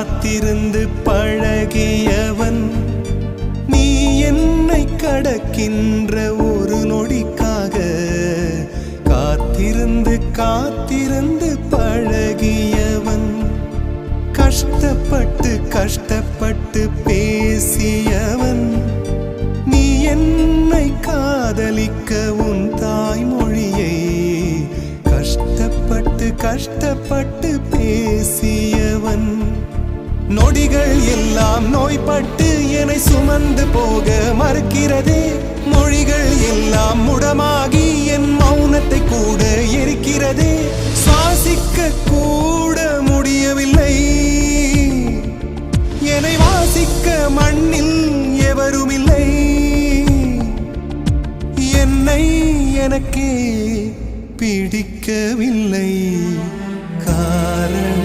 காத்திருந்து பழகியவன் நீ என்னை கடக்கின்ற ஒரு நொடிக்காக காத்திருந்து காத்திருந்து பழகியவன் கஷ்டப்பட்டு கஷ்டப்பட்டு பேசியவன் நீ என்னை காதலிக்க உன் தாய்மொழியை கஷ்டப்பட்டு கஷ்டப்பட்டு பேசியவன் நொடிகள் எல்லாம் நோய்பட்டு என்னை சுமந்து போக மறுக்கிறதே மொழிகள் எல்லாம் முடமாகி என் மௌனத்தை கூட எரிக்கிறதே சுவாசிக்க கூட முடியவில்லை என்னை வாசிக்க மண்ணில் எவருமில்லை என்னை எனக்கே பிடிக்கவில்லை காரணம்